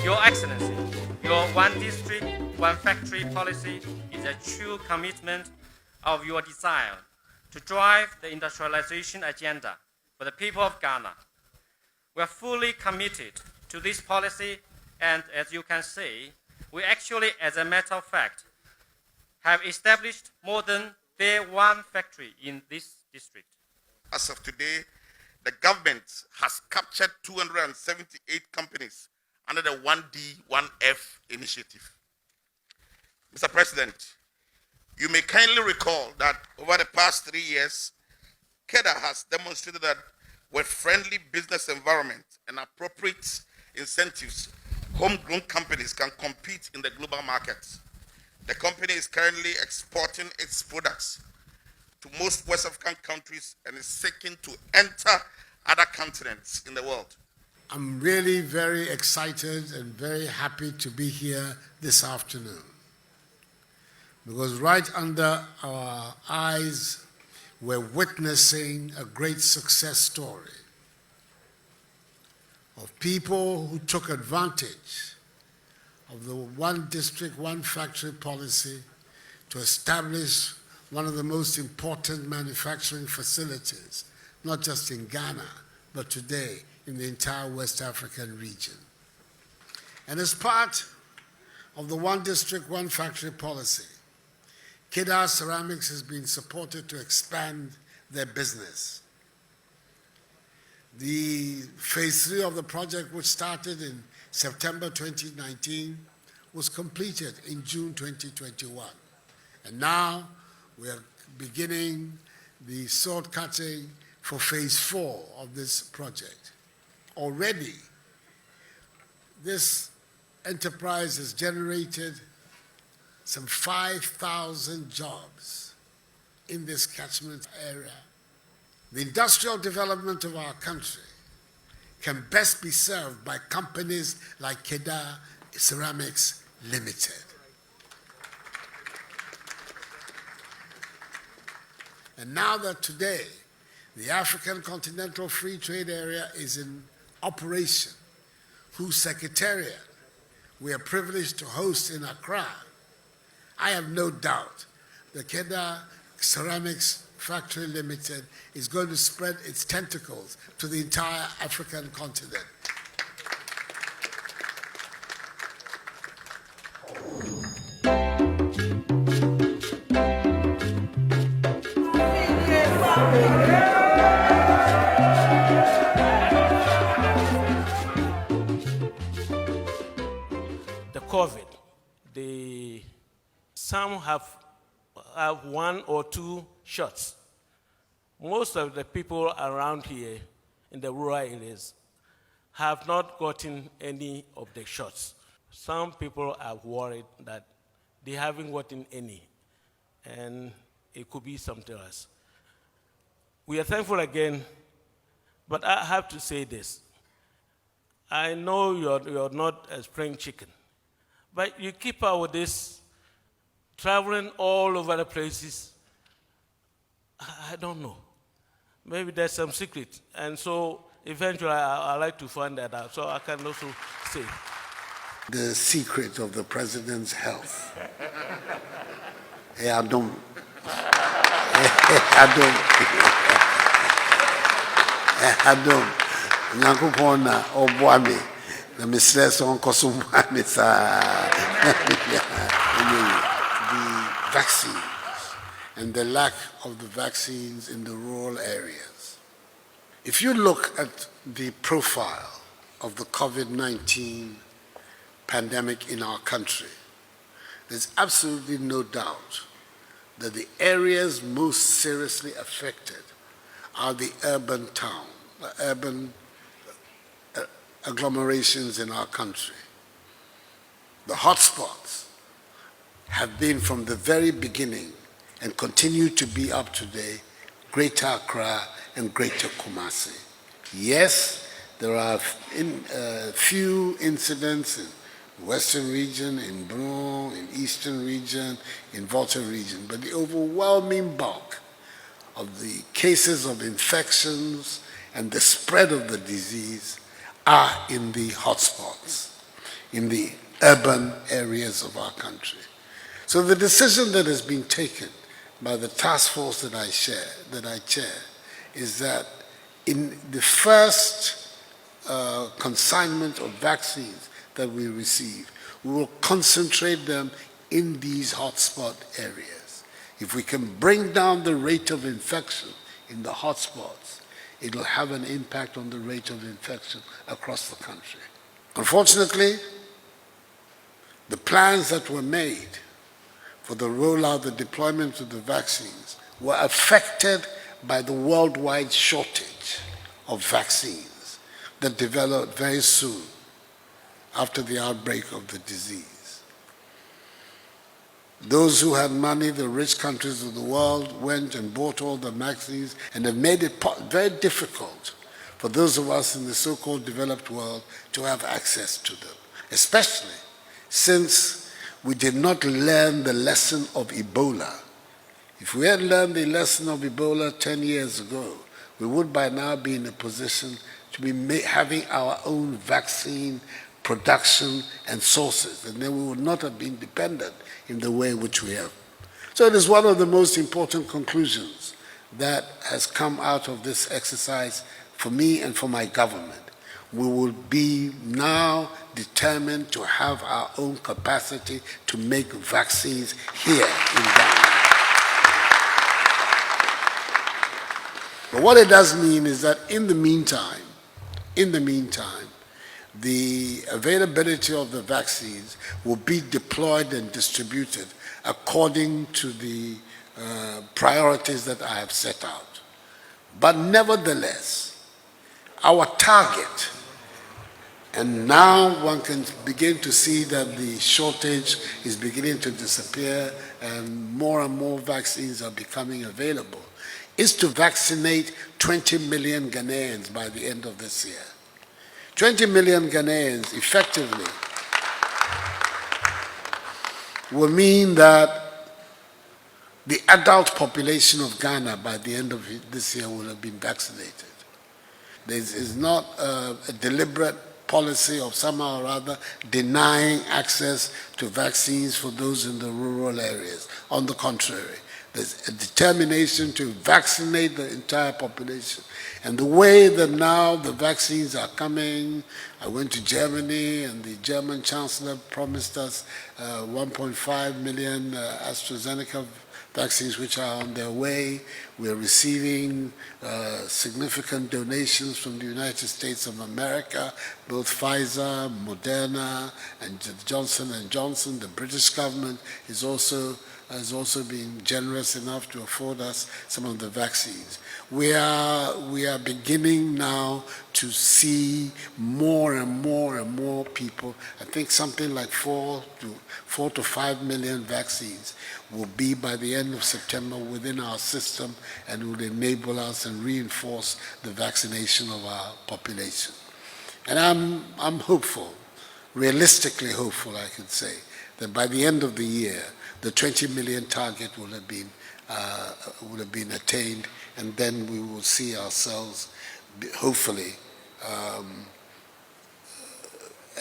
Your Excellency, your one district, one factory policy is a true commitment of your desire to drive the industrialization agenda for the people of Ghana. We are fully committed to this policy, and as you can see, we actually, as a matter of fact, have established more than one factory in this district. As of today, the government has captured 278 companies under the 1D, 1F initiative. Mr. President, you may kindly recall that over the past 3 years, Keda has demonstrated that with friendly business environment and appropriate incentives, homegrown companies can compete in the global markets. The company is currently exporting its products to most West African countries and is seeking to enter other continents in the world. I'm really very excited and very happy to be here this afternoon, because right under our eyes, we're witnessing a great success story of people who took advantage of the one district, one factory policy to establish one of the most important manufacturing facilities, not just in Ghana, but today in the entire West African region. And as part of the one district, one factory policy, Keda Ceramics has been supported to expand their business. The phase 3 of the project, which started in September 2019, was completed in June 2021. And now we are beginning the sword cutting for phase 4 of this project. Already, this enterprise has generated some 5,000 jobs in this catchment area. The industrial development of our country can best be served by companies like Keda Ceramics Limited. And now that today, the African Continental Free Trade Area is in operation, whose secretariat we are privileged to host in Accra, I have no doubt that Keda Ceramics Factory Limited is going to spread its tentacles to the entire African continent. The COVID, some have one or two shots. Most of the people around here in the rural areas have not gotten any of the shots. Some people are worried that they haven't gotten any, and it could be something else. We are thankful again, but I have to say this. I know you're not a spring chicken, but you keep up with this, traveling all over the places. I don't know. Maybe there's some secret. And so eventually I like to find that out. So I can also say. The secret of the president's health. Hey, Addo. Addo. Nyakupona obwami. The mistress on kosumwami sa. The vaccines and the lack of the vaccines in the rural areas. If you look at the profile of the COVID-19 pandemic in our country, there's absolutely no doubt that the areas most seriously affected are the urban agglomerations in our country. The hotspots have been from the very beginning and continue to be up today, Greater Accra and Greater Kumasi. Yes, there are few incidents in Western region, in Brno, in Eastern region, in Volta region, but the overwhelming bulk of the cases of infections and the spread of the disease are in the hotspots. in the urban areas of our country. So the decision that has been taken by the task force that I chair, is that in the first consignment of vaccines that we receive, we will concentrate them in these hotspot areas. If we can bring down the rate of infection in the hotspots, it will have an impact on the rate of infection across the country. Unfortunately, the plans that were made for the rollout, the deployment of the vaccines were affected by the worldwide shortage of vaccines that developed very soon after the outbreak of the disease. Those who had money, the rich countries of the world, went and bought all the vaccines and have made it very difficult for those of us in the so-called developed world to have access to them, especially since we did not learn the lesson of Ebola. If we had learned the lesson of Ebola 10 years ago, we would by now be in a position to be having our own vaccine production and sources, and then we would not have been dependent in the way which we have. So it is one of the most important conclusions that has come out of this exercise for me and for my government. We will be now determined to have our own capacity to make vaccines here in Ghana. But what it does mean is that in the meantime, the availability of the vaccines will be deployed and distributed according to the priorities that I have set out. But nevertheless, our target, and now one can begin to see that the shortage is beginning to disappear and more vaccines are becoming available, is to vaccinate 20 million Ghanaians by the end of this year. 20 million Ghanaians effectively will mean that the adult population of Ghana by the end of this year will have been vaccinated. This is not a deliberate policy of somehow or other denying access to vaccines for those in the rural areas. On the contrary, there's a determination to vaccinate the entire population. And the way that now the vaccines are coming, I went to Germany and the German Chancellor promised us 1.5 million AstraZeneca vaccines which are on their way. We're receiving significant donations from the United States of America, both Pfizer, Moderna, and Johnson & Johnson. The British government has also been generous enough to afford us some of the vaccines. We are beginning now to see more and more people. I think something like 4 to 5 million vaccines will be by the end of September within our system and will enable us and reinforce the vaccination of our population. And I'm hopeful, realistically hopeful I could say, that by the end of the year, the 20 million target will have been attained, and then we will see ourselves, hopefully,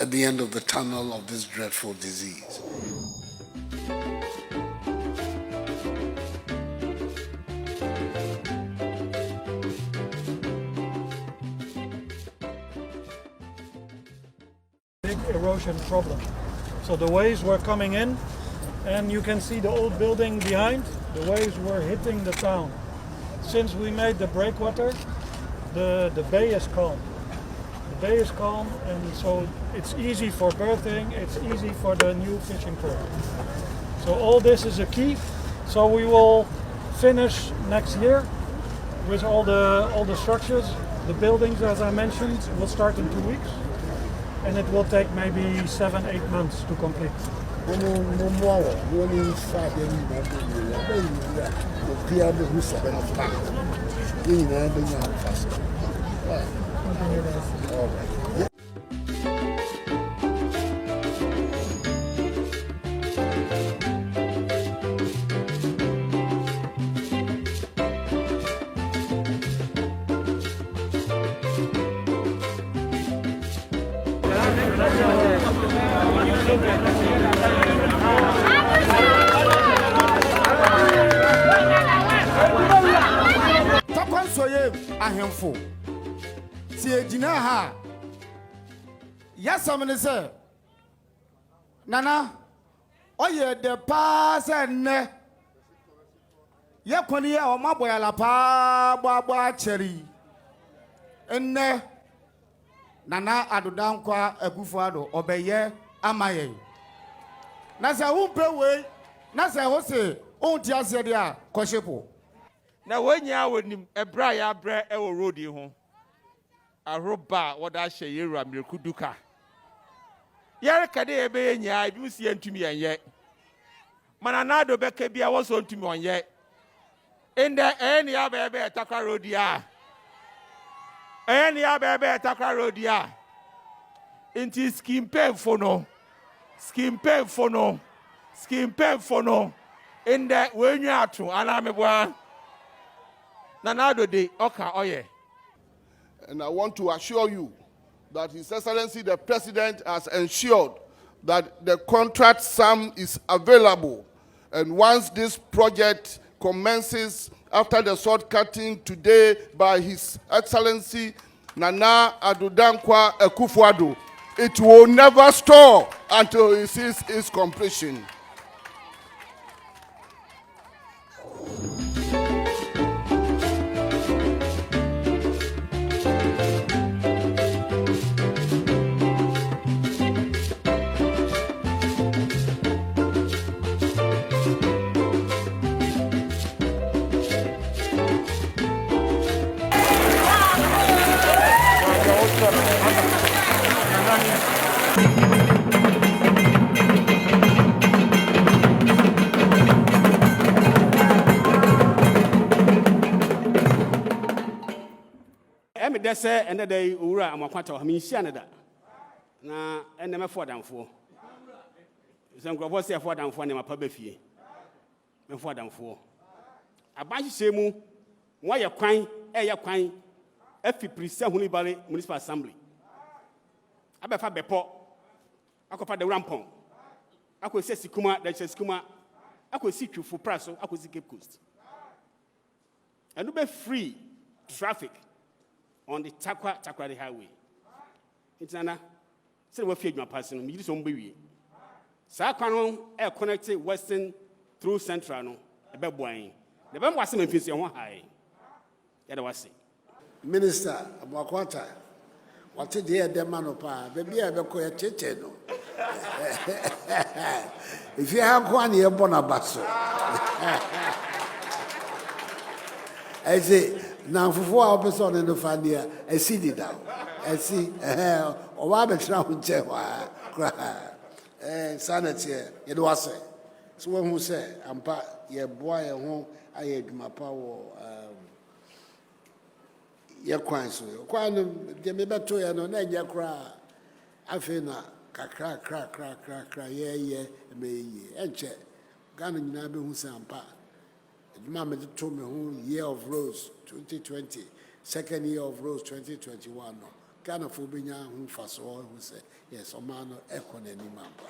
at the end of the tunnel of this dreadful disease. Big erosion problem. So the waves were coming in, and you can see the old building behind. The waves were hitting the town. Since we made the breakwater, the bay is calm. The bay is calm, and so it's easy for berthing, it's easy for the new fishing port. So all this is a key. So we will finish next year with all the structures. The buildings, as I mentioned, will start in 2 weeks, and it will take maybe 7-8 months to complete. Soye ahemfo ti ejina ha yasamene se nana oye de pa se ne ye kwani ya o maboya la pa gbo acheri enne nana adodankwa akufo ado obeye amaye na se umpe we na se ho se on ti ase de a koshepo na wonya wonim ebra ya bra e wo road ho aroba woda hye yewura mirekuduka yare kade ebe nya ibi musie ntumi yenye mana na do beka bia wo so ntumi onye inde eni ya bebe takwa road ya eni ya bebe takwa road ya inti skimpe fono inde wenyu atu ana mebwa Nanado de Oka Oye. And I want to assure you that His Excellency the President has ensured that the contract sum is available. And once this project commences after the sword cutting today by His Excellency Nana Adodankwa Akufo-Addo, it will never stop until it sees its completion. They say, and they ura amakwata o minhia ne da na ene me fo damfo so nkrofo se fo damfo ne mapa ba fie me fo damfo abanhye mu wo ye kwan kwan afi prisa huni bale municipal assembly abefa bepo akofa de rampon akosi sikuma da sikuma akosi twufu praso akosi Cape Coast and be free traffic on the Takwari Highway. It's an say we fear your person, you some baby. Sakano air connected western through central no a beboy. The bam was in one high. That was it. Minister Amakwata, what did you the man of baby? I will a chicken. If you have one year bonabasso, I say. Now, for 4 person in the family, I see it now. I see, or I bet now in Jehovah, sanity, it was it. So, one who said, I'm part, your boy at home, I had my power, your quine, so quite, they may better, and on your cry. I feel not, crack, yeah, me, and check. Ghana, you who say, I'm part. Mama told me who year of Rose 2020, second year of Rose 2021. Ghana for being who first all who say yes, Omano Econ and Imamba.